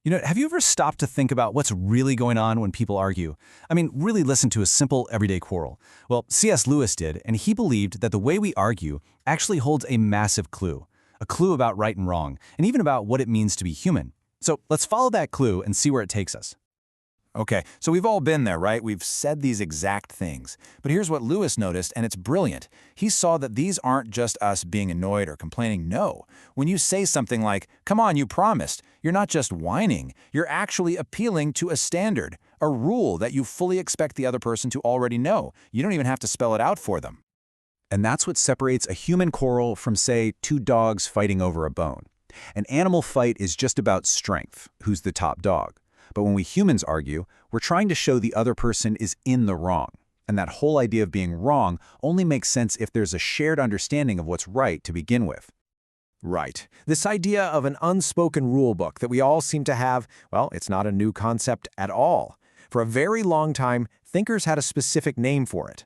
Have you ever stopped to think about what's really going on when people argue? I mean, really listen to a simple, everyday quarrel. Well, C.S. Lewis did, and he believed that the way we argue actually holds a massive clue. A clue about right and wrong, and even about what it means to be human. So let's follow that clue and see where it takes us. Okay, so we've all been there, right? We've said these exact things. But here's what Lewis noticed, and it's brilliant. He saw that these aren't just us being annoyed or complaining. No. When you say something like, "Come on, you promised," you're not just whining. You're actually appealing to a standard, a rule that you fully expect the other person to already know. You don't even have to spell it out for them. And that's what separates a human quarrel from, say, two dogs fighting over a bone. An animal fight is just about strength, who's the top dog. But when we humans argue, we're trying to show the other person is in the wrong. And that whole idea of being wrong only makes sense if there's a shared understanding of what's right to begin with. Right. This idea of an unspoken rule book that we all seem to have, well, it's not a new concept at all. For a very long time, thinkers had a specific name for it.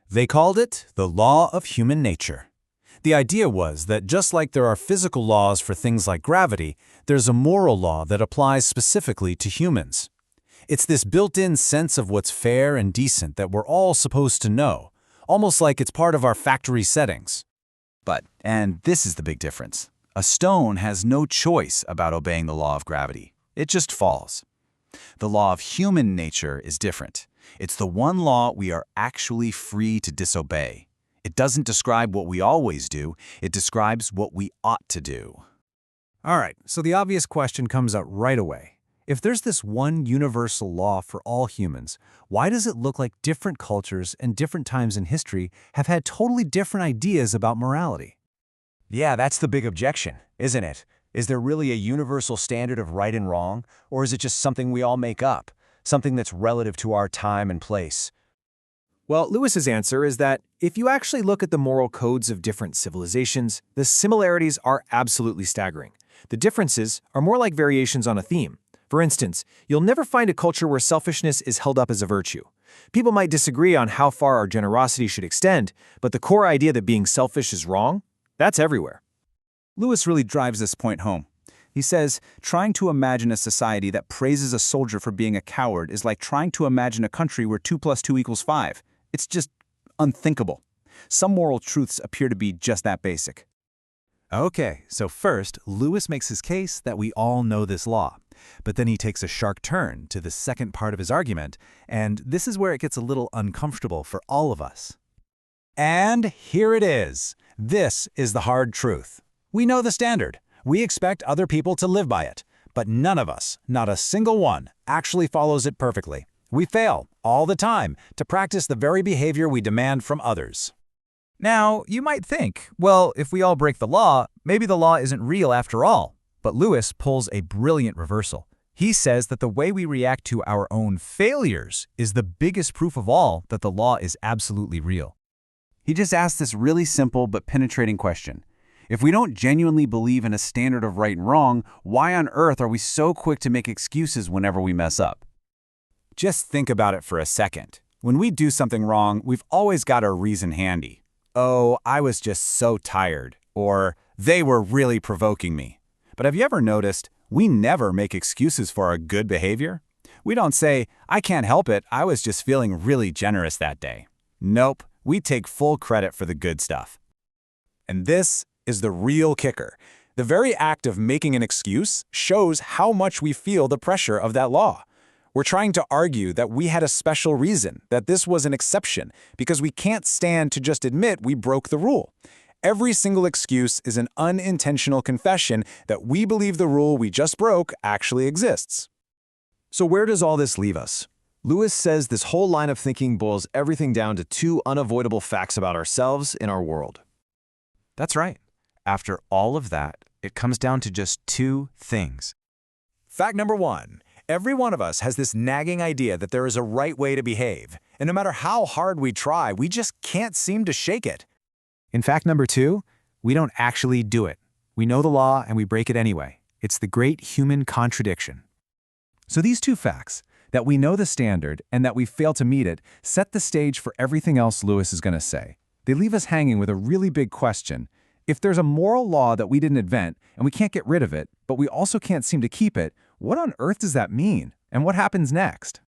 They called it the law of human nature. The idea was that just like there are physical laws for things like gravity, there's a moral law that applies specifically to humans. It's this built-in sense of what's fair and decent that we're all supposed to know, almost like it's part of our factory settings. But, and this is the big difference, a stone has no choice about obeying the law of gravity. It just falls. The law of human nature is different. It's the one law we are actually free to disobey. It doesn't describe what we always do, it describes what we ought to do. All right, so the obvious question comes up right away. If there's this one universal law for all humans, why does it look like different cultures and different times in history have had totally different ideas about morality? Yeah, that's the big objection, isn't it? Is there really a universal standard of right and wrong, or is it just something we all make up, something that's relative to our time and place? Well, Lewis's answer is that if you actually look at the moral codes of different civilizations, the similarities are absolutely staggering. The differences are more like variations on a theme. For instance, you'll never find a culture where selfishness is held up as a virtue. People might disagree on how far our generosity should extend, but the core idea that being selfish is wrong, that's everywhere. Lewis really drives this point home. He says, trying to imagine a society that praises a soldier for being a coward is like trying to imagine a country where 2 + 2 = 5. It's just unthinkable. Some moral truths appear to be just that basic. Okay, so first, Lewis makes his case that we all know this law. But then he takes a sharp turn to the second part of his argument, and this is where it gets a little uncomfortable for all of us. And here it is. This is the hard truth. We know the standard. We expect other people to live by it. But none of us, not a single one, actually follows it perfectly. We fail, all the time, to practice the very behavior we demand from others. Now, you might think, well, if we all break the law, maybe the law isn't real after all. But Lewis pulls a brilliant reversal. He says that the way we react to our own failures is the biggest proof of all that the law is absolutely real. He just asks this really simple but penetrating question. If we don't genuinely believe in a standard of right and wrong, why on earth are we so quick to make excuses whenever we mess up? Just think about it for a second. When we do something wrong, we've always got our reason handy. Oh, I was just so tired. Or, they were really provoking me. But have you ever noticed, we never make excuses for our good behavior? We don't say, I can't help it, I was just feeling really generous that day. Nope, we take full credit for the good stuff. And this is the real kicker. The very act of making an excuse shows how much we feel the pressure of that law. We're trying to argue that we had a special reason, that this was an exception, because we can't stand to just admit we broke the rule. Every single excuse is an unintentional confession that we believe the rule we just broke actually exists. So where does all this leave us? Lewis says this whole line of thinking boils everything down to two unavoidable facts about ourselves and our world. That's right. After all of that, it comes down to just two things. Fact number one. Every one of us has this nagging idea that there is a right way to behave, and no matter how hard we try, we just can't seem to shake it. In fact number two, we don't actually do it. We know the law and we break it anyway. It's the great human contradiction. So these two facts, that we know the standard and that we fail to meet it, set the stage for everything else Lewis is going to say. They leave us hanging with a really big question. If there's a moral law that we didn't invent and we can't get rid of it, but we also can't seem to keep it, What on earth does that mean? And what happens next?